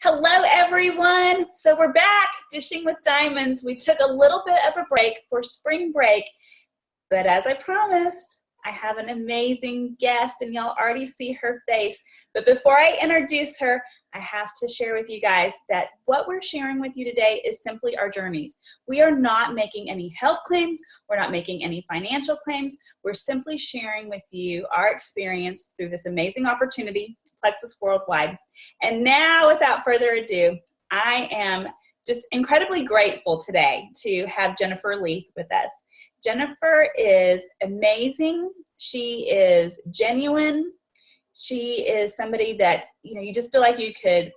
Hello, everyone. So we're back, Dishing with Diamonds. We took a little bit of a break for spring break, but as I promised, I have an amazing guest, and y'all already see her face. But before I introduce her, I have to share with you guys that what we're sharing with you today is simply our journeys. We are not making any health claims. We're not making any financial claims. We're simply sharing with you our experience through this amazing opportunity, Plexus Worldwide. And now, without further ado, I am just incredibly grateful today to have Jennifer Leath with us. Jennifer is amazing. She is genuine. She is somebody that, you just feel like you could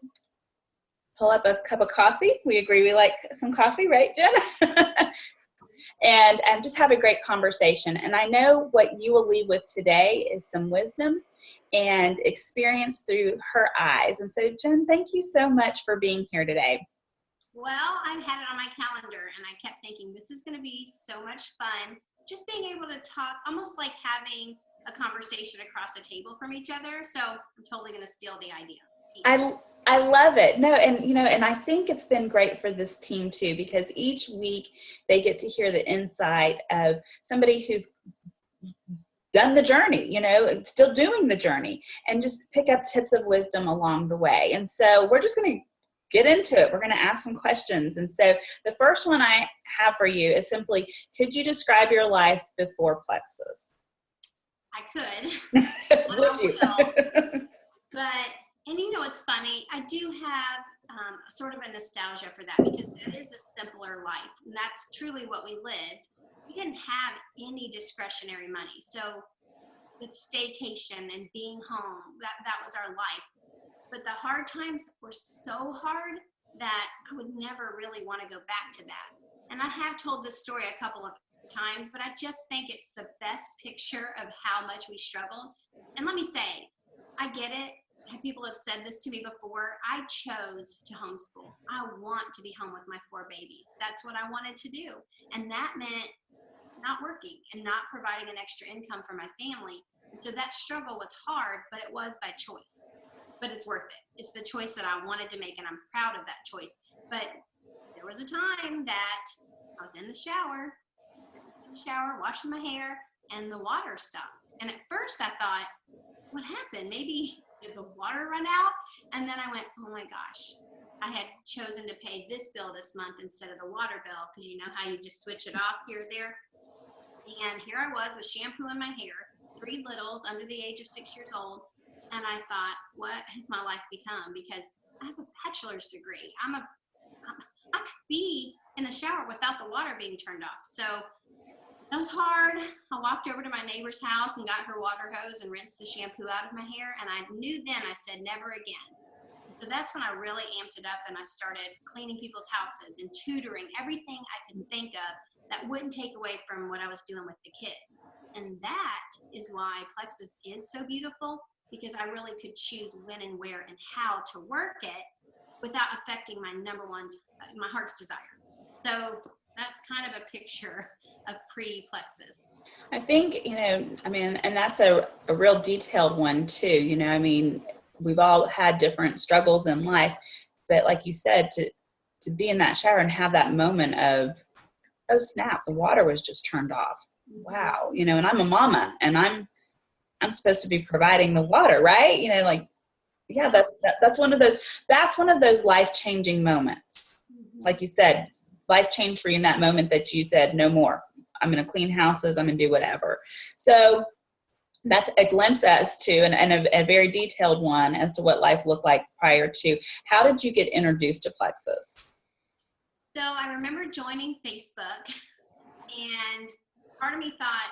pull up a cup of coffee. We agree we like some coffee, right, Jen? and just have a great conversation. And I know what you will leave with today is some wisdom and experience through her eyes. And so, Jen, thank you so much for being here today. Well, I had it on my calendar, and I kept thinking, this is going to be so much fun. Just being able to talk, almost like having a conversation across a table from each other. So I'm totally going to steal the idea. I love it. No, and I think it's been great for this team too, because each week they get to hear the insight of somebody who's done the journey, still doing the journey, and just pick up tips of wisdom along the way. And so we're just going to get into it. We're going to ask some questions. And so the first one I have for you is simply, could you describe your life before Plexus? I could. Would you? And it's funny, I do have sort of a nostalgia for that, because that is a simpler life. And that's truly what we lived. We didn't have any discretionary money. So the staycation and being home, that was our life. But the hard times were so hard that I would never really want to go back to that. And I have told this story a couple of times, but I just think it's the best picture of how much we struggled. And let me say, I get it. People have said this to me before. I chose to homeschool. I want to be home with my 4 babies. That's what I wanted to do. And that meant not working and not providing an extra income for my family. And so that struggle was hard, but it was by choice. But it's worth it. It's the choice that I wanted to make, and I'm proud of that choice. But there was a time that I was in the shower, washing my hair, and the water stopped. And at first I thought, what happened? Maybe did the water run out? And then I went, oh my gosh, I had chosen to pay this bill this month instead of the water bill, because you know how you just switch it off here or there. And here I was with shampoo in my hair, 3 littles under the age of 6 years old. And I thought, what has my life become? Because I have a bachelor's degree. I could be in the shower without the water being turned off. So that was hard. I walked over to my neighbor's house and got her water hose and rinsed the shampoo out of my hair. And I knew then, I said, never again. So that's when I really amped it up, and I started cleaning people's houses and tutoring, everything I could think of that wouldn't take away from what I was doing with the kids. And that is why Plexus is so beautiful, because I really could choose when and where and how to work it without affecting my my heart's desire. So that's kind of a picture of pre-Plexus. I think, and that's a real detailed one too. We've all had different struggles in life, but like you said, to be in that shower and have that moment of, oh snap, the water was just turned off. Wow. And I'm a mama, and I'm supposed to be providing the water, right? That's one of those life-changing moments. Mm-hmm. Like you said, life changed for you in that moment that you said, no more. I'm going to clean houses. I'm going to do whatever. So that's a glimpse as to, and a very detailed one as to what life looked like prior to. How did you get introduced to Plexus? So I remember joining Facebook, and part of me thought,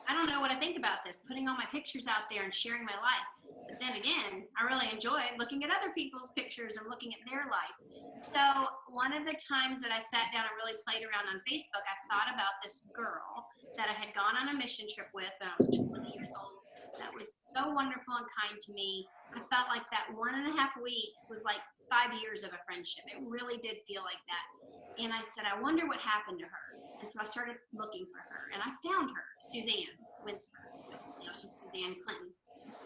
I don't know what I think about this, putting all my pictures out there and sharing my life. But then again, I really enjoyed looking at other people's pictures and looking at their life. So one of the times that I sat down and really played around on Facebook, I thought about this girl that I had gone on a mission trip with when I was 20 years old. That was so wonderful and kind to me. I felt like that 1.5 weeks was like 5 years of a friendship. It really did feel like that. And I said, I wonder what happened to her. And so I started looking for her, and I found her, Suzanne Winsper. She's Suzanne Clinton.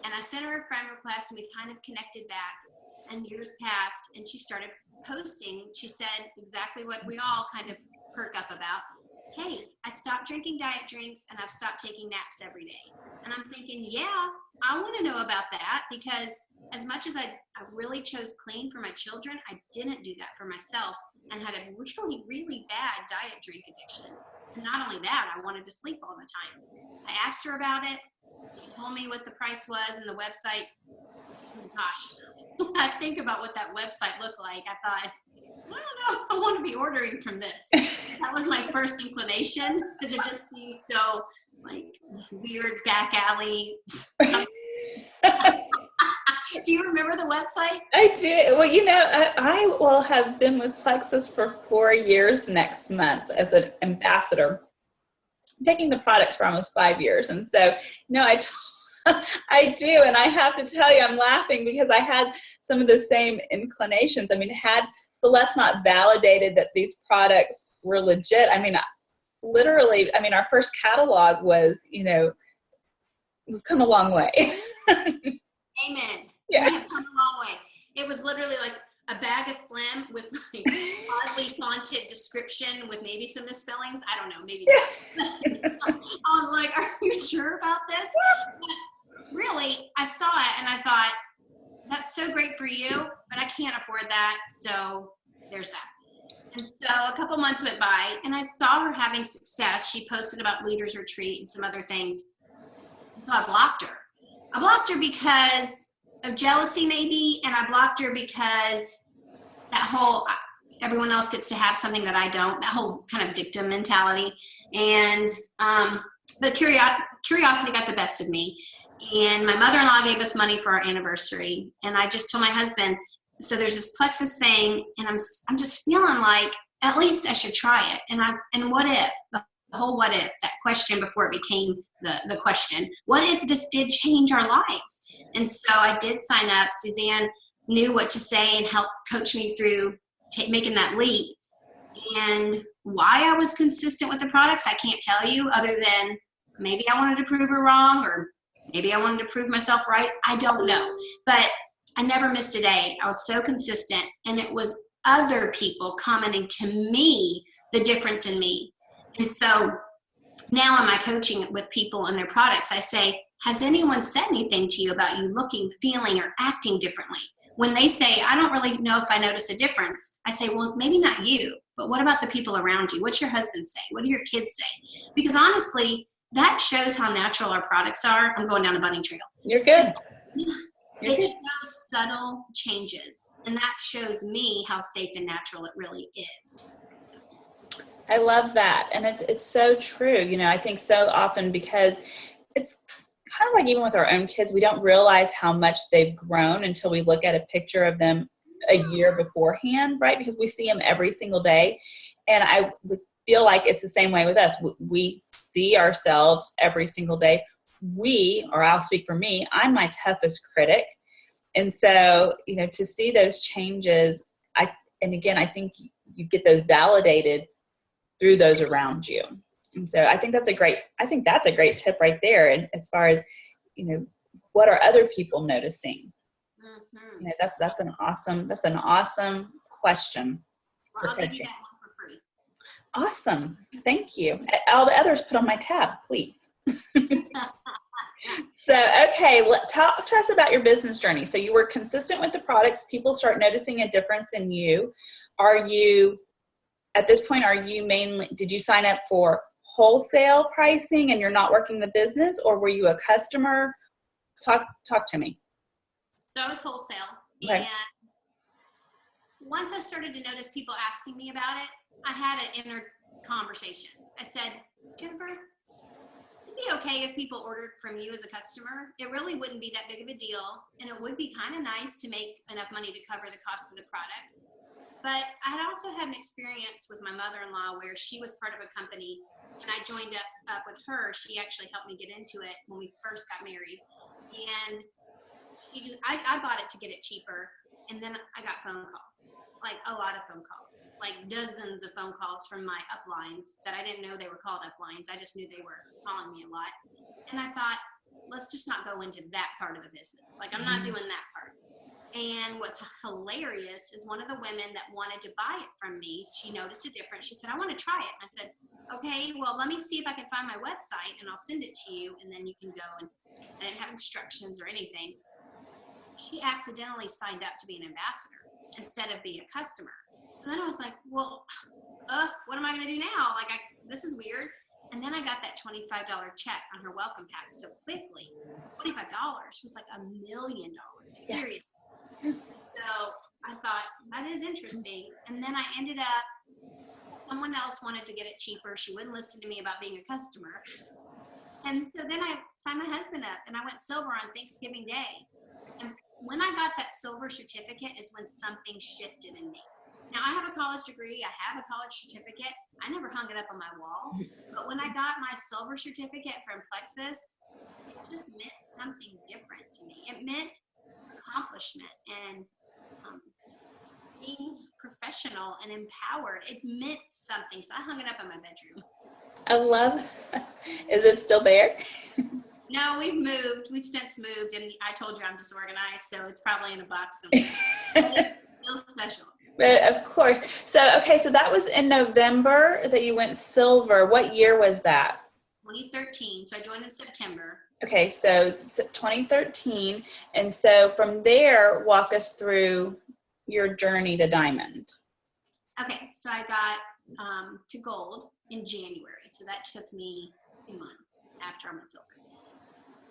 And I sent her a friend request, and we kind of connected back. and years passed, and she started posting. She said exactly what we all kind of perk up about. Hey, I stopped drinking diet drinks and I've stopped taking naps every day. And I'm thinking, yeah, I want to know about that, because as much as I really chose clean for my children, I didn't do that for myself and had a really, really bad diet drink addiction. And not only that, I wanted to sleep all the time. I asked her about it. She told me what the price was and the website. Oh, gosh, when I think about what that website looked like, I thought, I don't know, I want to be ordering from this. That was my first inclination, because it just seems so like weird back alley. Do you remember the website? I do. Well, I will have been with Plexus for 4 years next month as an ambassador, taking the products for almost 5 years. And so, no, I do. And I have to tell you, I'm laughing because I had some of the same inclinations. I mean, had Celeste not validated that these products were legit, I mean, literally, I mean, our first catalog was, we've come a long way. Amen. Yeah. We have come a long way. It was literally like a bag of Slim with like oddly fonted description with maybe some misspellings. I don't know, maybe not. I was like, are you sure about this? But really, I saw it and I thought, that's so great for you, but I can't afford that. So there's that. And so a couple months went by and I saw her having success. She posted about Leaders Retreat and some other things. So I blocked her. I blocked her because of jealousy maybe, and I blocked her because that whole everyone else gets to have something that I don't, that whole kind of victim mentality. And the curiosity got the best of me. And my mother-in-law gave us money for our anniversary. And I just told my husband, so there's this Plexus thing, and I'm just feeling like at least I should try it. And what if, the whole what if, that question before it became the question, what if this did change our lives? And so I did sign up. Suzanne knew what to say and helped coach me through making that leap. And why I was consistent with the products, I can't tell you, other than maybe I wanted to prove her wrong, or maybe I wanted to prove myself right. I don't know. But I never missed a day. I was so consistent. And it was other people commenting to me the difference in me. And so now in my coaching with people and their products, I say, has anyone said anything to you about you looking, feeling, or acting differently? When they say, I don't really know if I notice a difference, I say, well, maybe not you, but what about the people around you? What's your husband say? What do your kids say? Because honestly, that shows how natural our products are. I'm going down a bunny trail. You're good. It shows subtle changes, and that shows me how safe and natural it really is. I love that. And it's so true. I think so often, because it's kind of like even with our own kids, we don't realize how much they've grown until we look at a picture of them a year beforehand, right? Because we see them every single day. And I would feel like it's the same way with us. We see ourselves every single day. Or I'll speak for me, I'm my toughest critic. And so, to see those changes, I think you get those validated through those around you. And so I think that's a great tip right there. And as far as, what are other people noticing? Mm-hmm. That's an awesome question. Well, I'll give you that one for free. Awesome. Thank you. All the others put on my tab, please. So, okay, talk to us about your business journey. So you were consistent with the products. People start noticing a difference in you. At this point, did you sign up for wholesale pricing and you're not working the business, or were you a customer? Talk to me. So I was wholesale. Okay. And once I started to notice people asking me about it, I had an inner conversation. I said, Jennifer, it'd be okay if people ordered from you as a customer. It really wouldn't be that big of a deal. And it would be kind of nice to make enough money to cover the cost of the products. But I had also had an experience with my mother-in-law where she was part of a company, and I joined up with her. She actually helped me get into it when we first got married. And I bought it to get it cheaper. And then I got phone calls, like a lot of phone calls, like dozens of phone calls from my uplines that I didn't know they were called uplines. I just knew they were calling me a lot. And I thought, let's just not go into that part of the business. Like, I'm not doing that part. And what's hilarious is one of the women that wanted to buy it from me, she noticed a difference. She said, I want to try it. And I said, okay, well, let me see if I can find my website and I'll send it to you. And then you can go, and I didn't have instructions or anything. She accidentally signed up to be an ambassador instead of be a customer. So then I was like, well, what am I going to do now? Like, this is weird. And then I got that $25 check on her welcome pack so quickly. $25 was like $1 million. Seriously. So I thought, that is interesting. And then I ended up, someone else wanted to get it cheaper. She wouldn't listen to me about being a customer. And so then I signed my husband up and I went silver on Thanksgiving Day. And when I got that silver certificate is when something shifted in me. Now, I have a college degree. I have a college certificate. I never hung it up on my wall. But when I got my silver certificate from Plexus, it just meant something different to me. It meant accomplishment and being professional and empowered. It meant something. So I hung it up in my bedroom. I love, is it still there? No, we've moved. We've since moved. And I told you I'm disorganized, so it's probably in a box somewhere. It's still special. But of course. So, okay, so that was in November that you went silver. What year was that? 2013. So I joined in September. Okay, so it's 2013. And so from there, walk us through your journey to diamond. Okay, so I got to gold in January. So that took me 2 months after I went silver.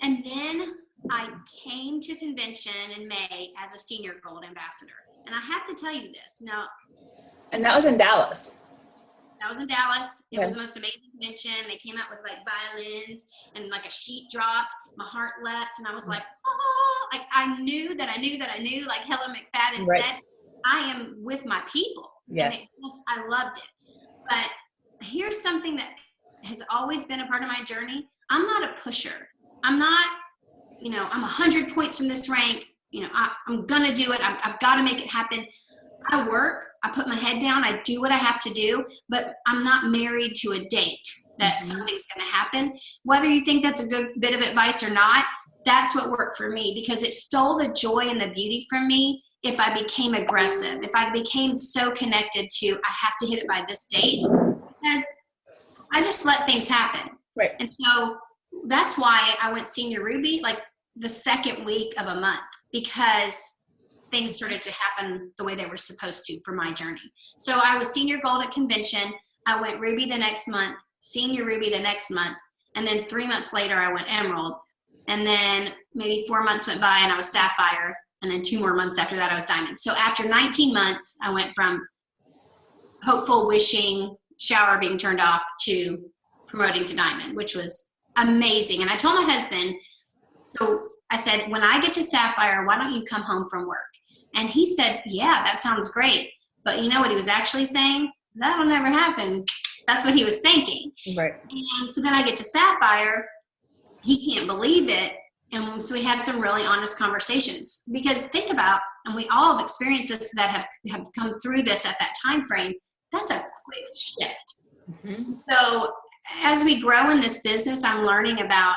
And then I came to convention in May as a senior gold ambassador. And I have to tell you this. Now, and that was in Dallas. That was in Dallas. It was the most amazing convention. They came out with like violins and like a sheet dropped. My heart leapt and I was like, oh, like I knew, like Helen McFadden said, I am with my people. Yes. And I loved it. But here's something that has always been a part of my journey. I'm not a pusher. I'm not, I'm 100 points from this rank. I'm going to do it. I've got to make it happen. I work, I put my head down, I do what I have to do, but I'm not married to a date that something's going to happen. Whether you think that's a good bit of advice or not, that's what worked for me because it stole the joy and the beauty from me if I became aggressive, if I became so connected to, I have to hit it by this date, because I just let things happen. Right. And so that's why I went senior ruby like the second week of a month, because things started to happen the way they were supposed to for my journey. So I was senior gold at convention. I went ruby the next month, senior ruby the next month. And then 3 months later, I went emerald. And then maybe 4 months went by and I was sapphire. And then 2 more months after that, I was diamond. So after 19 months, I went from hopeful, wishing, shower being turned off to promoting to diamond, which was amazing. And I told my husband, so I said, when I get to sapphire, why don't you come home from work? And he said, yeah, that sounds great. But you know what he was actually saying? That'll never happen. That's what he was thinking. Right. And so then I get to sapphire. He can't believe it. And so we had some really honest conversations, because think about, and we all have experiences that have come through this at that time frame. That's a quick shift. Mm-hmm. So as we grow in this business, I'm learning about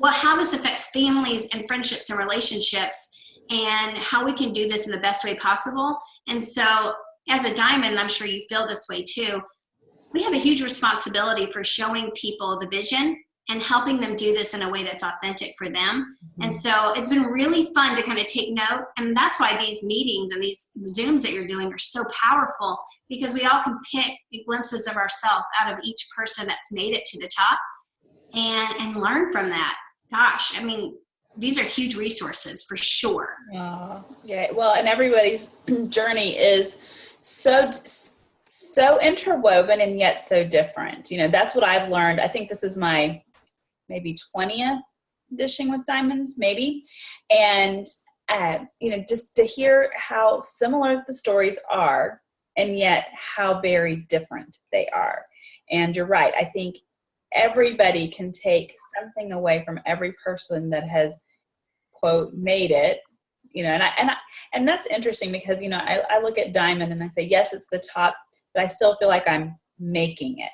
how this affects families and friendships and relationships, and how we can do this in the best way possible. And so as a diamond, I'm sure you feel this way too, we have a huge responsibility for showing people the vision and helping them do this in a way that's authentic for them. Mm-hmm. And so it's been really fun to kind of take note. And that's why these meetings and these Zooms that you're doing are so powerful, because we all can pick glimpses of ourselves out of each person that's made it to the top and learn from that. Gosh, I mean, these are huge resources for sure. Yeah. Well, and everybody's journey is so interwoven and yet so different. That's what I've learned. I think this is my maybe 20th dishing with diamonds, maybe. And, just to hear how similar the stories are and yet how very different they are. And you're right. I think everybody can take something away from every person that has, quote, made it, and that's interesting because, I look at diamond and I say, yes, it's the top, but I still feel like I'm making it.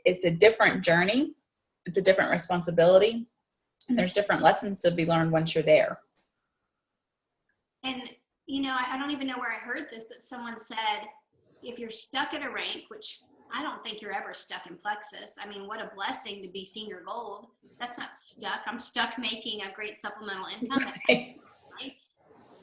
It's a different journey. It's a different responsibility, and there's different lessons to be learned once you're there. And, I don't even know where I heard this, but someone said, if you're stuck at a rank, which I don't think you're ever stuck in Plexus. I mean, what a blessing to be senior gold. That's not stuck. I'm stuck making a great supplemental income. That's Right. right.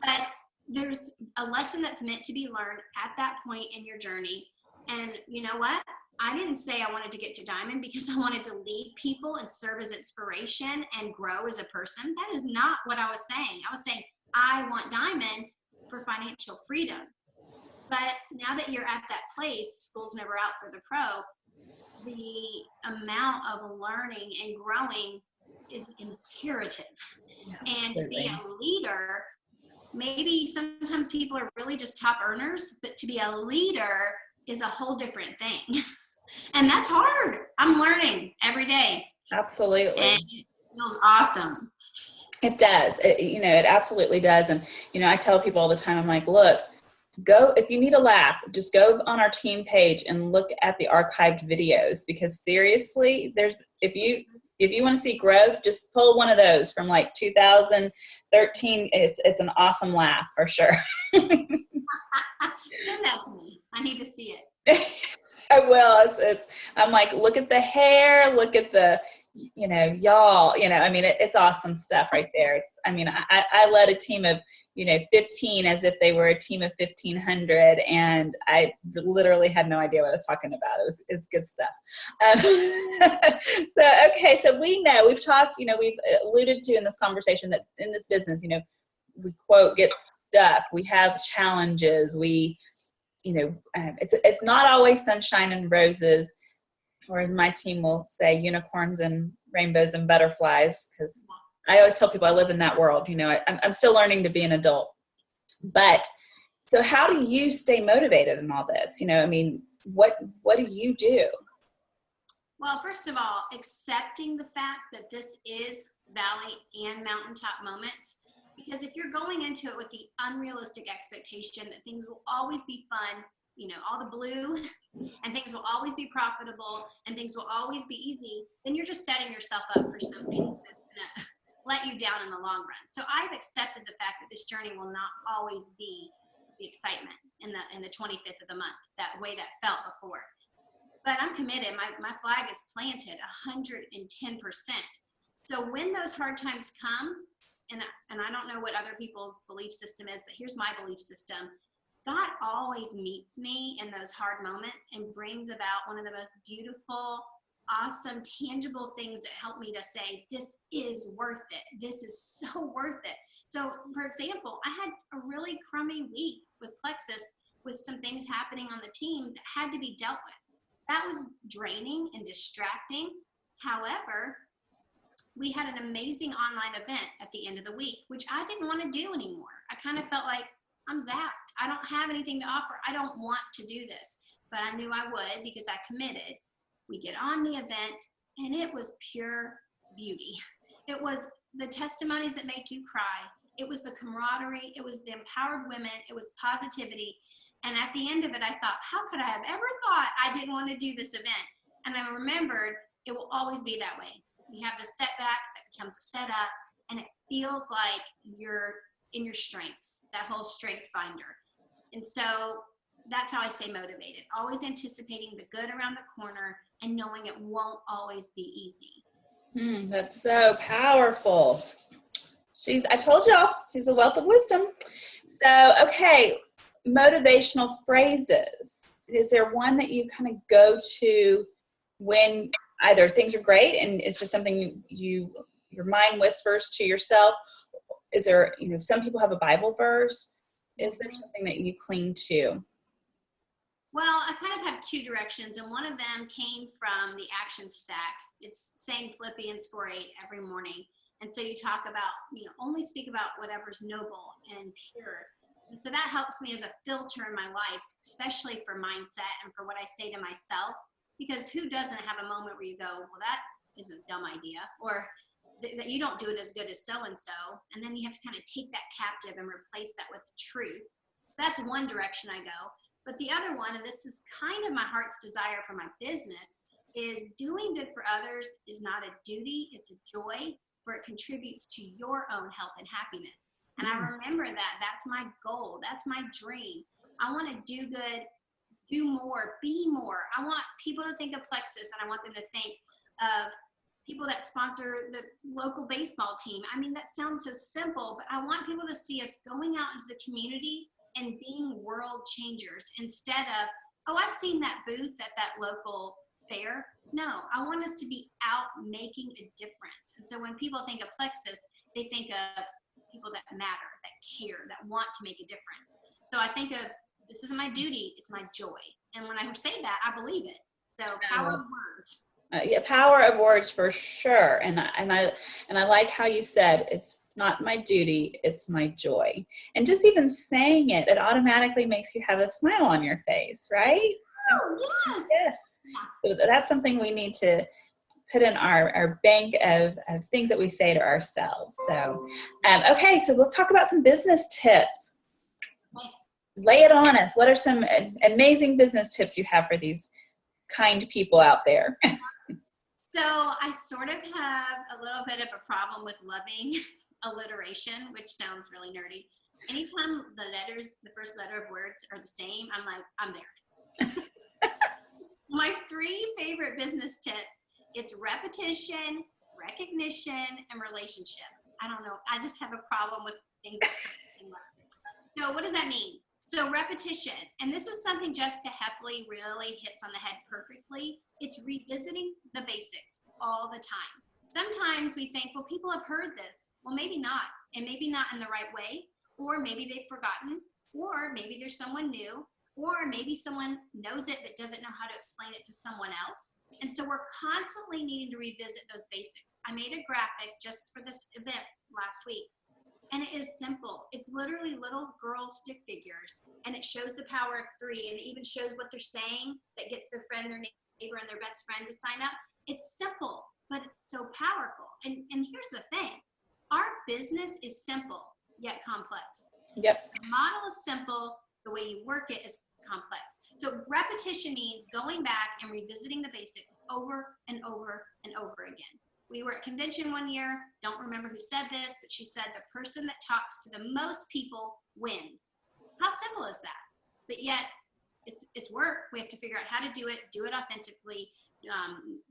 But there's a lesson that's meant to be learned at that point in your journey. And you know what? I didn't say I wanted to get to diamond because I wanted to lead people and serve as inspiration and grow as a person. That is not what I was saying. I was saying, I want diamond for financial freedom. But now that you're at that place, school's never out for the pro, the amount of learning and growing is imperative. And to be a leader, maybe sometimes people are really just top earners, but to be a leader is a whole different thing. And that's hard. I'm learning every day. Absolutely. And it feels awesome. It does. It absolutely does. And, I tell people all the time, I'm like, look, go, if you need a laugh, just go on our team page and look at the archived videos, because seriously, if you want to see growth, just pull one of those from like 2013. It's an awesome laugh for sure. Send that to me. I need to see it. I will. I'm like, look at the hair, look at the, y'all, it's awesome stuff right there. I led a team of, 15 as if they were a team of 1,500, and I literally had no idea what I was talking about. It's good stuff. So we know, we've talked, we've alluded to in this conversation that in this business, we quote, get stuck. We have challenges. It's not always sunshine and roses, or as my team will say, unicorns and rainbows and butterflies, because I always tell people I live in that world. I'm still learning to be an adult. But so how do you stay motivated in all this? What do you do? Well, first of all, accepting the fact that this is valley and mountaintop moments. Because if you're going into it with the unrealistic expectation that things will always be fun, all the blue, and things will always be profitable, and things will always be easy, then you're just setting yourself up for something that's going to let you down in the long run. So I've accepted the fact that this journey will not always be the excitement in the 25th of the month, that way that felt before. But I'm committed. My flag is planted 110%. So when those hard times come, and I don't know what other people's belief system is, but here's my belief system. God always meets me in those hard moments and brings about one of the most beautiful, awesome, tangible things that help me to say, this is worth it. This is so worth it. So, for example, I had a really crummy week with Plexus with some things happening on the team that had to be dealt with. That was draining and distracting. However, we had an amazing online event at the end of the week, which I didn't want to do anymore. I kind of felt like I'm zapped. I don't have anything to offer. I don't want to do this, but I knew I would because I committed. We get on the event and it was pure beauty. It was the testimonies that make you cry. It was the camaraderie. It was the empowered women. It was positivity. And at the end of it, I thought, how could I have ever thought I didn't want to do this event? And I remembered it will always be that way. You have the setback that becomes a setup, and it feels like you're in your strengths, that whole strength finder. And so that's how I stay motivated, always anticipating the good around the corner and knowing it won't always be easy. That's so powerful. I told y'all, she's a wealth of wisdom. So, okay, motivational phrases. Is there one that you kind of go to when either things are great and it's just something your mind whispers to yourself? Is there, some people have a Bible verse. Is there something that you cling to? Well, I kind of have two directions, and one of them came from the action stack. It's saying Philippians 4:8 every morning. And so you talk about, only speak about whatever's noble and pure. And so that helps me as a filter in my life, especially for mindset and for what I say to myself. Because who doesn't have a moment where you go, well, that is a dumb idea, or that you don't do it as good as so-and-so. And then you have to kind of take that captive and replace that with the truth. That's one direction I go. But the other one, and this is kind of my heart's desire for my business, is doing good for others is not a duty, it's a joy, where it contributes to your own health and happiness. And I remember that. That's my goal. That's my dream. I want to do good, do more, be more. I want people to think of Plexus, and I want them to think of people that sponsor the local baseball team. I mean, that sounds so simple, but I want people to see us going out into the community and being world changers instead of, oh, I've seen that booth at that local fair. No, I want us to be out making a difference. And so when people think of Plexus, they think of people that matter, that care, that want to make a difference. So I think of, this isn't my duty, it's my joy. And when I say that, I believe it. So power of words. Yeah, power of words for sure. And I like how you said, it's not my duty, it's my joy. And just even saying it, it automatically makes you have a smile on your face, right? Oh, yes. Yes. So that's something we need to put in our bank of things that we say to ourselves. So, okay, so let's talk about some business tips. Lay it on us. What are some amazing business tips you have for these kind people out there? So I sort of have a little bit of a problem with loving alliteration, which sounds really nerdy. Anytime the first letter of words are the same, I'm like, I'm there. My 3 favorite business tips, it's repetition, recognition, and relationship. I don't know. I just have a problem with things. So what does that mean? So repetition, and this is something Jessica Heffley really hits on the head perfectly. It's revisiting the basics all the time. Sometimes we think, well, people have heard this. Well, maybe not, and maybe not in the right way, or maybe they've forgotten, or maybe there's someone new, or maybe someone knows it but doesn't know how to explain it to someone else. And so we're constantly needing to revisit those basics. I made a graphic just for this event last week. And it is simple. It's literally little girl stick figures, and it shows the power of 3, and it even shows what they're saying that gets their friend, their neighbor, and their best friend to sign up. It's simple, but it's so powerful. And here's the thing. Our business is simple, yet complex. Yep. The model is simple. The way you work it is complex. So repetition means going back and revisiting the basics over and over and over again. We were at convention one year, don't remember who said this, but she said the person that talks to the most people wins. How simple is that? But yet, it's work. We have to figure out how to do it authentically,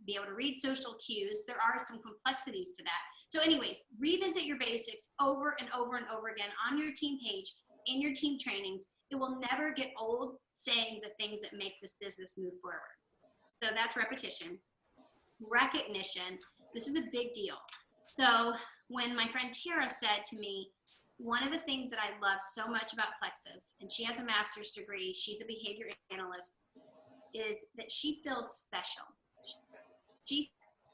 be able to read social cues. There are some complexities to that. So anyways, revisit your basics over and over and over again on your team page, in your team trainings. It will never get old saying the things that make this business move forward. So that's repetition. Recognition. This is a big deal. So when my friend Tara said to me, one of the things that I love so much about Plexus, and she has a master's degree, she's a behavior analyst, is that she feels special. She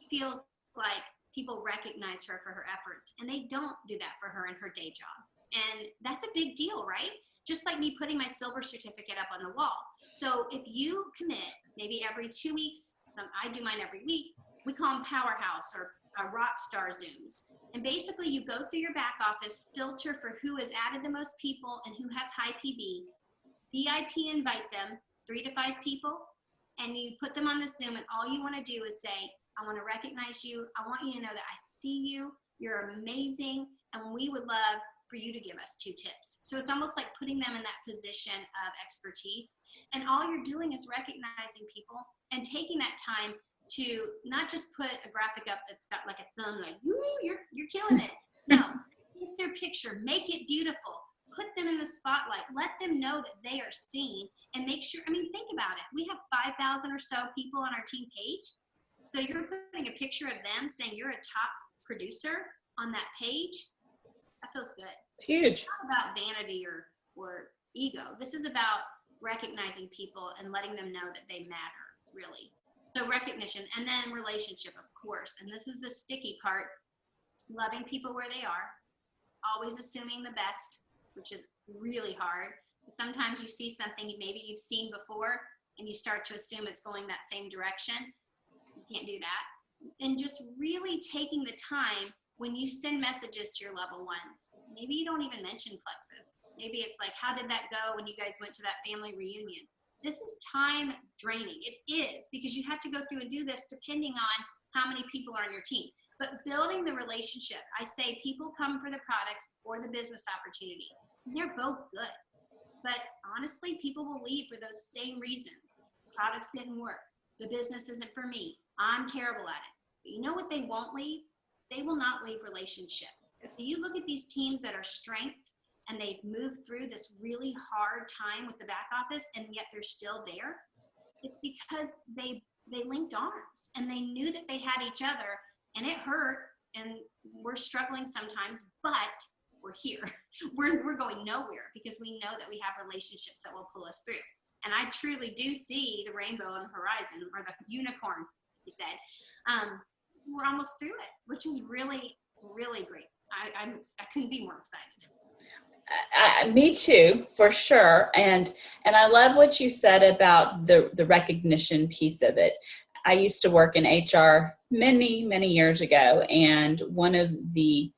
feels like people recognize her for her efforts, and they don't do that for her in her day job. And that's a big deal, right? Just like me putting my silver certificate up on the wall. So if you commit maybe every 2 weeks, I do mine every week, we call them powerhouse or rock star Zooms. And basically you go through your back office, filter for who has added the most people and who has high PB, VIP invite them, 3 to 5 people, and you put them on the Zoom, and all you want to do is say, I want to recognize you. I want you to know that I see you. You're amazing. And we would love for you to give us 2 tips. So it's almost like putting them in that position of expertise. And all you're doing is recognizing people and taking that time to not just put a graphic up that's got like a thumb, like, ooh, you're killing it. No, get their picture, make it beautiful, put them in the spotlight, let them know that they are seen, and make sure, I mean, think about it. We have 5,000 or so people on our team page. So you're putting a picture of them saying you're a top producer on that page. That feels good. It's huge. It's not about vanity or ego. This is about recognizing people and letting them know that they matter, really. So recognition, and then relationship, of course. And this is the sticky part, loving people where they are, always assuming the best, which is really hard. Sometimes you see something maybe you've seen before and you start to assume it's going that same direction. You can't do that. And just really taking the time when you send messages to your level ones. Maybe you don't even mention Plexus. Maybe it's like, how did that go when you guys went to that family reunion? This is time draining. It is, because you have to go through and do this depending on how many people are on your team. But building the relationship, I say people come for the products or the business opportunity. And they're both good. But honestly, people will leave for those same reasons. Products didn't work. The business isn't for me. I'm terrible at it. But you know what they won't leave? They will not leave relationship. Do you look at these teams that are strength and they've moved through this really hard time with the back office and yet they're still there? It's because they linked arms and they knew that they had each other, and it hurt, and we're struggling sometimes, but we're here. We're going nowhere because we know that we have relationships that will pull us through. And I truly do see the rainbow on the horizon, or the unicorn, you said. We're almost through it, which is really, really great. I couldn't be more excited. Me too, for sure. And I love what you said about the recognition piece of it. I used to work in HR many, many years ago, and one of the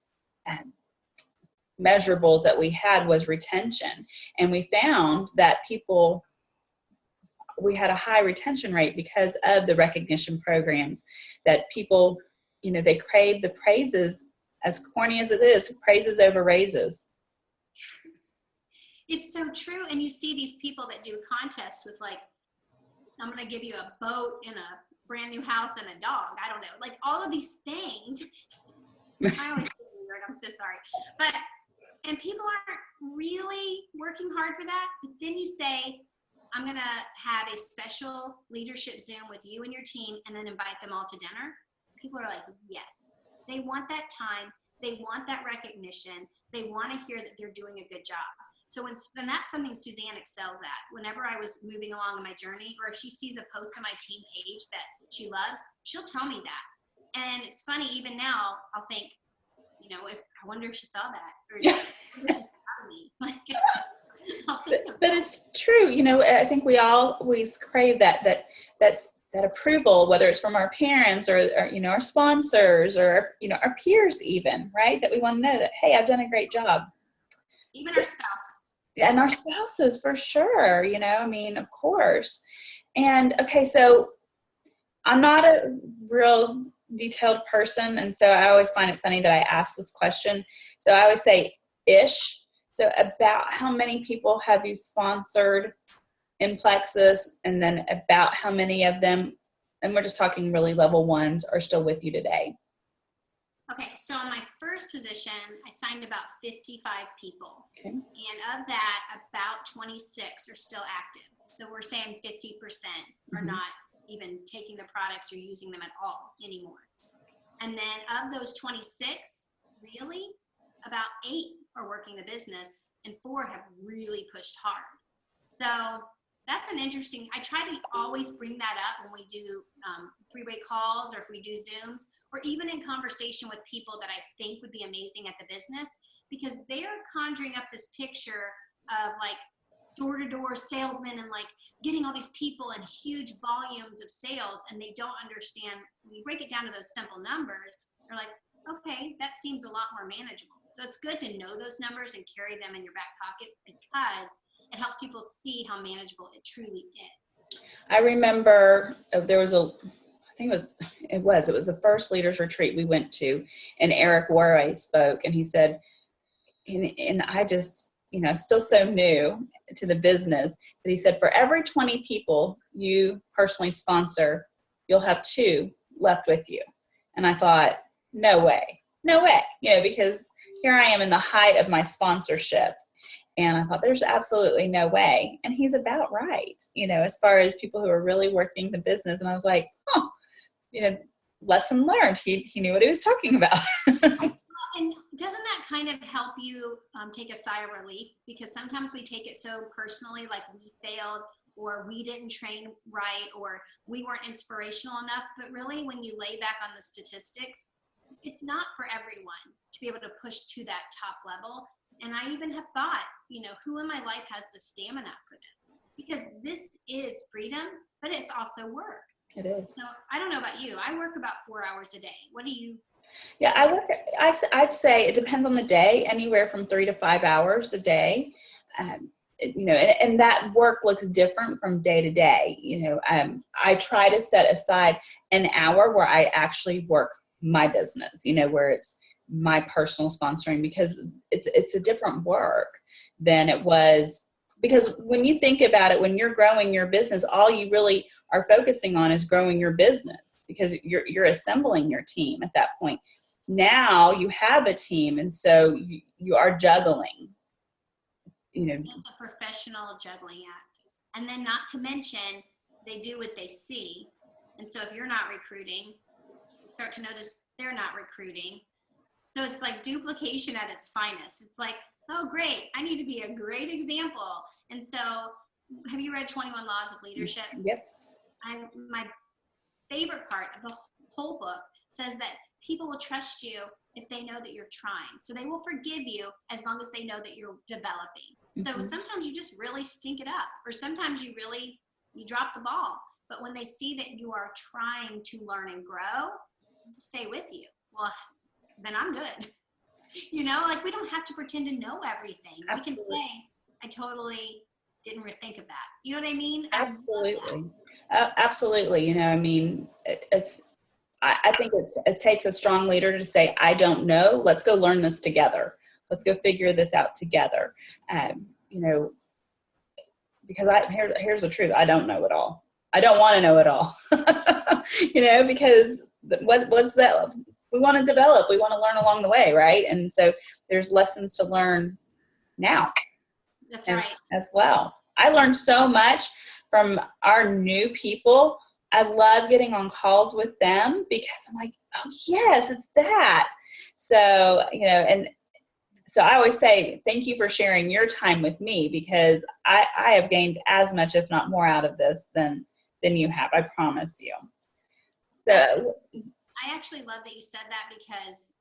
measurables that we had was retention. And we found that we had a high retention rate because of the recognition programs, that people, they crave the praises, as corny as it is, praises over raises. It's so true. And you see these people that do contests with, like, I'm going to give you a boat and a brand new house and a dog. I don't know. Like, all of these things. I always say weird. I'm so sorry. And people aren't really working hard for that. But then you say, I'm going to have a special leadership Zoom with you and your team and then invite them all to dinner. People are like, yes. They want that time. They want that recognition. They want to hear that they're doing a good job. So and that's something Suzanne excels at. Whenever I was moving along in my journey, or if she sees a post on my team page that she loves, she'll tell me that. And it's funny, even now, I'll think, if I wonder if she saw that, or if she's proud of me. Like, I'll think of but it's true. I think we always crave that approval, whether it's from our parents or our sponsors or our peers even, right? That we want to know that, hey, I've done a great job. Even our spouses. And our spouses, for sure, of course. And okay, so I'm not a real detailed person, and so I always find it funny that I ask this question. So I always say ish. So about how many people have you sponsored in Plexus, and then about how many of them, and we're just talking really level ones, are still with you today? Okay, so in my first position, I signed about 55 people. Okay. And of that, about 26 are still active. So we're saying 50% are not even taking the products or using them at all anymore. And then of those 26, really, about 8 are working the business and 4 have really pushed hard. So that's an interesting, I try to always bring that up when we do three-way calls, or if we do Zooms, or even in conversation with people that I think would be amazing at the business, because they are conjuring up this picture of like door-to-door salesmen and like getting all these people and huge volumes of sales, and they don't understand, when you break it down to those simple numbers, they're like, okay, that seems a lot more manageable. So it's good to know those numbers and carry them in your back pocket, because it helps people see how manageable it truly is. I remember there was it was the first leaders retreat we went to, and Eric Warray spoke, and he said, and I just, still so new to the business, but he said, for every 20 people you personally sponsor, you'll have 2 left with you. And I thought, no way, because here I am in the height of my sponsorship. And I thought, there's absolutely no way. And he's about right, as far as people who are really working the business. And I was like, lesson learned. He knew what he was talking about. And doesn't that kind of help you take a sigh of relief? Because sometimes we take it so personally, like we failed, or we didn't train right, or we weren't inspirational enough. But really, when you lay back on the statistics, it's not for everyone to be able to push to that top level. And I even have thought, who in my life has the stamina for this? Because this is freedom, but it's also work. It is. So I don't know about you. I work about 4 hours a day. What do you? Yeah, I'd say it depends on the day, anywhere from 3 to 5 hours a day. And that work looks different from day to day. I try to set aside an hour where I actually work my business, you know, where it's my personal sponsoring, because it's a different work than it was. Because when you think about it, when you're growing your business, all you really are focusing on is growing your business, because you're assembling your team at that point. Now you have a team, and so you are juggling. You know, it's a professional juggling act. And then not to mention, they do what they see. And so if you're not recruiting, you start to notice they're not recruiting. So it's like duplication at its finest. It's like, oh, great, I need to be a great example. And so have you read 21 Laws of Leadership? yes. My favorite part of the whole book says that people will trust you if they know that you're trying. So they will forgive you as long as they know that you're developing. So sometimes you just really stink it up, or sometimes you drop the ball. But when they see that you are trying to learn and grow, they'll stay with you. Well, then I'm good. You know, like we don't have to pretend to know everything. Absolutely. We can say, I totally didn't think of that. You know what I mean? Absolutely. Absolutely. You know, I mean, I think it takes a strong leader to say, I don't know, let's go learn this together. Let's go figure this out together. You know, because here's the truth. I don't know it all. I don't want to know it all, you know, because what's that? We want to develop, we want to learn along the way. Right. And so there's lessons to learn now. That's right. As well. I learned so much from our new people. I love getting on calls with them because I'm like, oh yes, it's that. So, you know, and so I always say, thank you for sharing your time with me, because I have gained as much, if not more, out of this than you have. I promise you. So I actually love that you said that, because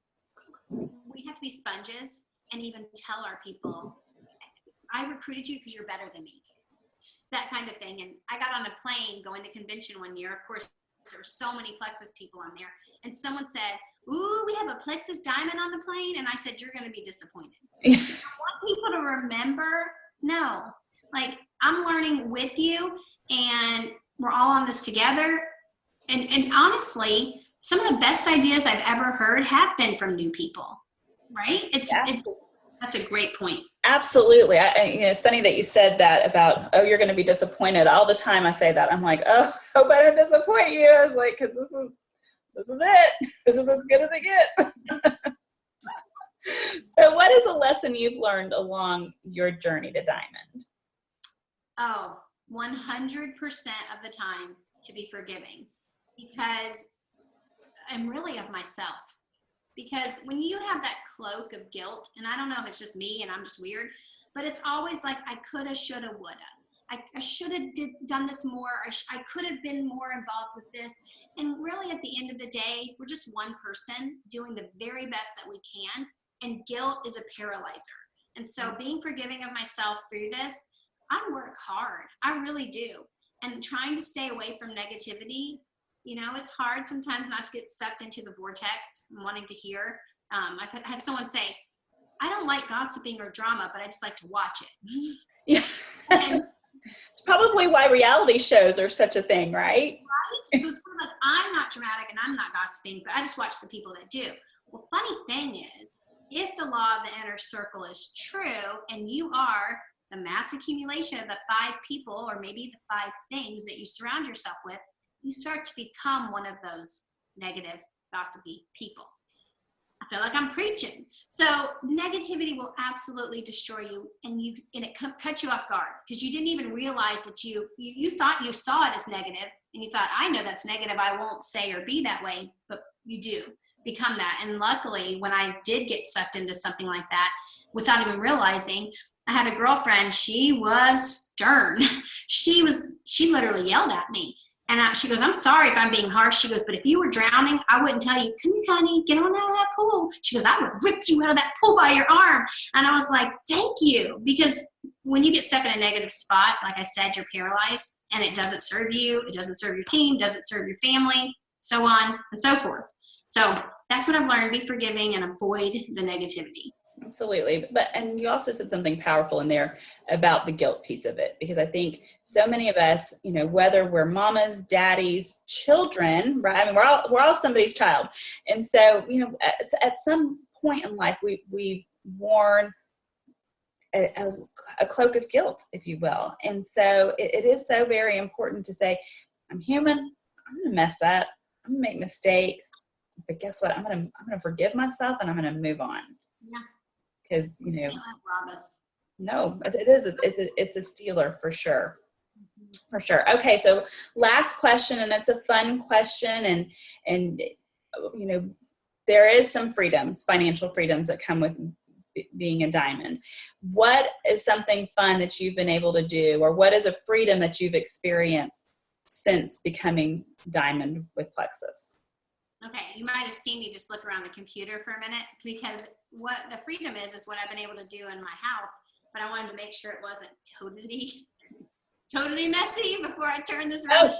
we have to be sponges and even tell our people, I recruited you because you're better than me. That kind of thing. And I got on a plane going to convention one year. Of course, there were so many Plexus people on there. And someone said, ooh, we have a Plexus diamond on the plane. And I said, you're going to be disappointed. I want people to remember, no, like I'm learning with you and we're all on this together. And honestly, some of the best ideas I've ever heard have been from new people, right? That's a great point. Absolutely. You know, it's funny that you said that about, oh, you're going to be disappointed. All the time I say that. I'm like, oh, hope I don't disappoint you. I was like, because this is it. This is as good as it gets. So what is a lesson you've learned along your journey to Diamond? Oh, 100% of the time to be forgiving, because I'm really of myself. Because when you have that cloak of guilt, and I don't know if it's just me and I'm just weird, but it's always like I coulda, shoulda, woulda. I should have done this more. I could have been more involved with this. And really at the end of the day, we're just one person doing the very best that we can. And guilt is a paralyzer. And so being forgiving of myself through this, I work hard. I really do. And trying to stay away from negativity, you know, it's hard sometimes not to get sucked into the vortex and wanting to hear. I've had someone say, I don't like gossiping or drama, but I just like to watch it. Yeah. It's probably why reality shows are such a thing, right? Right? So it's kind of like, I'm not dramatic and I'm not gossiping, but I just watch the people that do. Well, funny thing is, if the law of the inner circle is true and you are the mass accumulation of the 5 people or maybe the 5 things that you surround yourself with, you start to become one of those negative, gossipy people. I feel like I'm preaching. So negativity will absolutely destroy you, and it cuts you off guard because you didn't even realize that you thought you saw it as negative, and you thought, I know that's negative, I won't say or be that way, but you do become that. And luckily, when I did get sucked into something like that without even realizing, I had a girlfriend, she was stern. She literally yelled at me. And she goes, I'm sorry if I'm being harsh. She goes, but if you were drowning, I wouldn't tell you, come here, honey, get on out of that pool. She goes, I would rip you out of that pool by your arm. And I was like, thank you. Because when you get stuck in a negative spot, like I said, you're paralyzed and it doesn't serve you. It doesn't serve your team, doesn't serve your family, so on and so forth. So that's what I've learned. Be forgiving and avoid the negativity. Absolutely. And you also said something powerful in there about the guilt piece of it, because I think so many of us, whether we're mamas, daddies, children, right? I mean, we're all somebody's child. And so, at some point in life, we've worn a cloak of guilt, if you will. And so it is so very important to say, I'm human, I'm going to mess up, I'm going to make mistakes, but guess what? I'm going to forgive myself, and I'm going to move on. Yeah. Because, rob us. No, it's a stealer for sure. For sure. Okay. So last question, and it's a fun question, and there is some freedoms, financial freedoms that come with being a diamond. What is something fun that you've been able to do, or what is a freedom that you've experienced since becoming diamond with Plexus? Okay, you might have seen me just look around the computer for a minute, because what the freedom is what I've been able to do in my house, but I wanted to make sure it wasn't totally messy before I turned this around.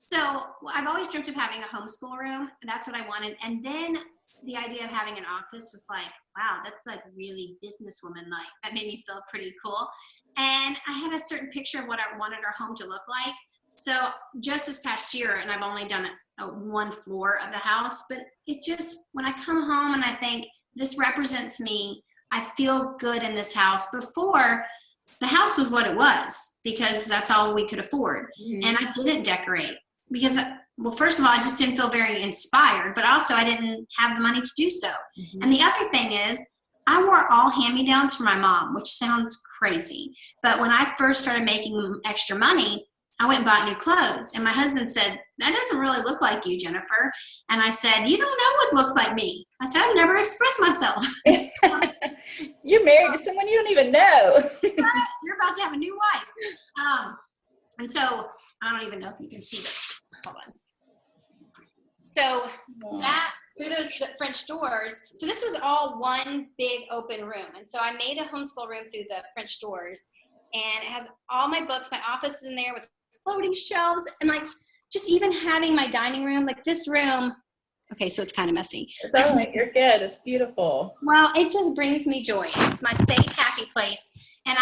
So I've always dreamt of having a homeschool room, and that's what I wanted. And then the idea of having an office was like, wow, that's like really businesswoman-like. That made me feel pretty cool. And I had a certain picture of what I wanted our home to look like. So just this past year, and I've only done one floor of the house, but it just, when I come home and I think this represents me, I feel good in this house. Before, the house was what it was because that's all we could afford. Mm-hmm. And I didn't decorate because, well, first of all, I just didn't feel very inspired, but also I didn't have the money to do so. Mm-hmm. And the other thing is, I wore all hand-me-downs for my mom, which sounds crazy. But when I first started making extra money, I went and bought new clothes. And my husband said, that doesn't really look like you, Jennifer. And I said, you don't know what looks like me. I said, I've never expressed myself. You're married to someone you don't even know. You're about to have a new wife. And so I don't even know if you can see this. Hold on. So that, through those French doors, so this was all one big open room. And so I made a homeschool room through the French doors. And it has all my books. My office is in there with floating shelves, and like just even having my dining room, like this room. Okay, so it's kind of messy. It's all right. You're good. It's beautiful. Well, it just brings me joy. It's my safe, happy place. And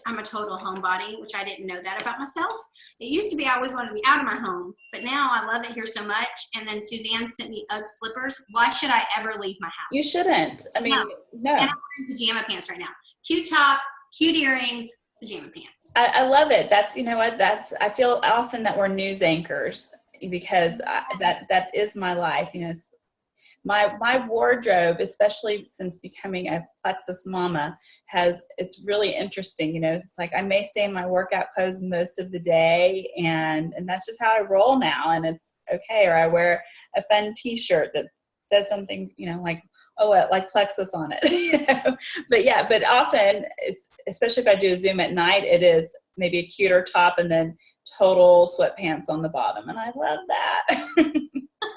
I'm a total homebody, which I didn't know that about myself. It used to be I always wanted to be out of my home, but now I love it here so much. And then Suzanne sent me UGG slippers. Why should I ever leave my house? You shouldn't. I mean, no. And I'm wearing pajama pants right now. Cute top, cute earrings, pajama pants. I love it. That's, you know what, I feel often that we're news anchors because that is my life. You know, my wardrobe, especially since becoming a Plexus mama, it's really interesting. You know, it's like I may stay in my workout clothes most of the day, and that's just how I roll now, and it's okay. Or I wear a fun t-shirt that says something, you know, like, like Plexus on it. You know? But often it's, especially if I do a Zoom at night, it is maybe a cuter top and then total sweatpants on the bottom. And I love that.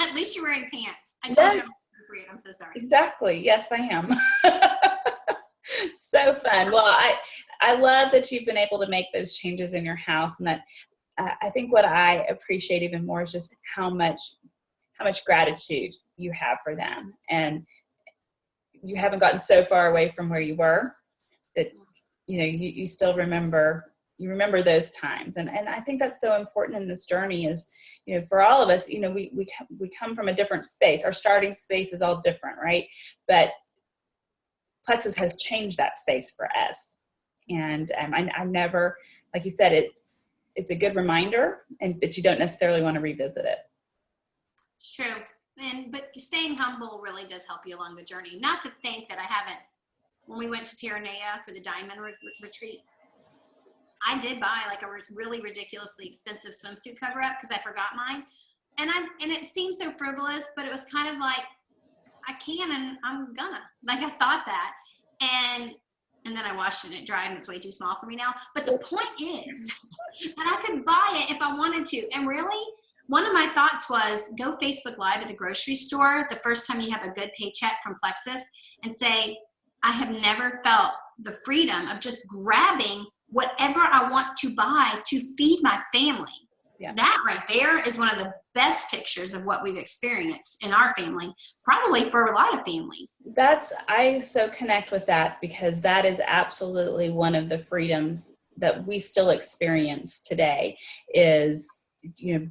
At least you're wearing pants. I told you I'm so sorry. Exactly. Yes, I am. So fun. Well, I love that you've been able to make those changes in your house, and that I think what I appreciate even more is just how much gratitude you have for them. And you haven't gotten so far away from where you were that, you know, you still remember those times. And I think that's so important in this journey is, you know, for all of us, you know, we come from a different space. Our starting space is all different, right? But Plexus has changed that space for us. And I never, like you said, it's a good reminder, but you don't necessarily want to revisit it. It's true. But staying humble really does help you along the journey. Not to think that I haven't, when we went to Terranea for the Diamond Retreat, I did buy like a really ridiculously expensive swimsuit cover up because I forgot mine. And it seemed so frivolous, but it was kind of like, I can and I'm gonna. Like I thought that. And then I washed it and it dried and it's way too small for me now. But the point is that I could buy it if I wanted to. And really, one of my thoughts was go Facebook Live at the grocery store the first time you have a good paycheck from Plexus and say, I have never felt the freedom of just grabbing whatever I want to buy to feed my family. Yeah. That right there is one of the best pictures of what we've experienced in our family, probably for a lot of families. I so connect with that, because that is absolutely one of the freedoms that we still experience today, is,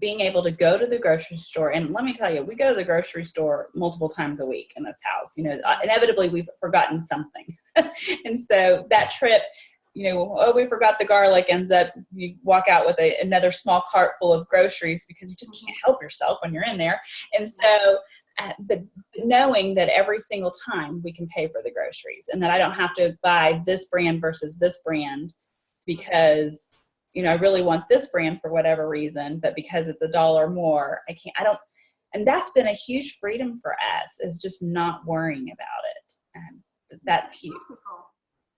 being able to go to the grocery store. And let me tell you, we go to the grocery store multiple times a week in this house. Inevitably we've forgotten something. And so that trip, we forgot the garlic, ends up, you walk out with another small cart full of groceries, because you just can't help yourself when you're in there. And so, but knowing that every single time we can pay for the groceries, and that I don't have to buy this brand versus this brand because, I really want this brand for whatever reason, but because it's $1 more, and that's been a huge freedom for us, is just not worrying about it. That's huge.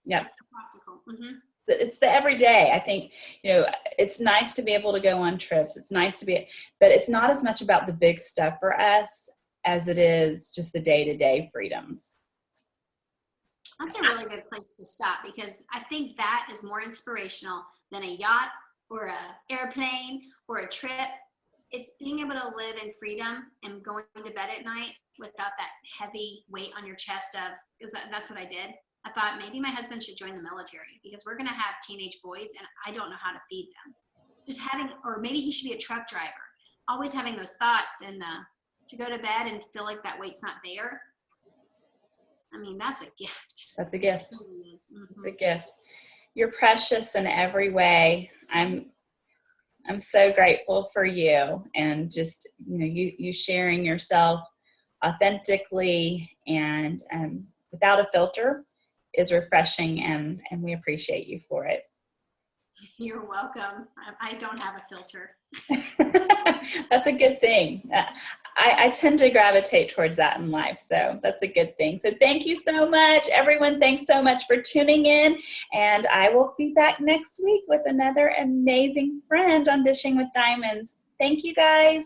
Yeah. Practical. Mm-hmm. It's the everyday. I think, it's nice to be able to go on trips. It's nice but it's not as much about the big stuff for us as it is just the day-to-day freedoms. That's a really good place to stop, because I think that is more inspirational than a yacht or a airplane or a trip. It's being able to live in freedom and going to bed at night without that heavy weight on your chest that's what I did. I thought maybe my husband should join the military, because we're going to have teenage boys and I don't know how to feed them. Or maybe he should be a truck driver. Always having those thoughts, and to go to bed and feel like that weight's not there. I mean, that's a gift. That's a gift. It really is. Mm-hmm. It's a gift. You're precious in every way. I'm so grateful for you, and just, you sharing yourself authentically and without a filter is refreshing, and we appreciate you for it. You're welcome. I don't have a filter. That's a good thing. I tend to gravitate towards that in life, so that's a good thing. So thank you so much, everyone. Thanks so much for tuning in, and I will be back next week with another amazing friend on Dishing with Diamonds. Thank you, guys.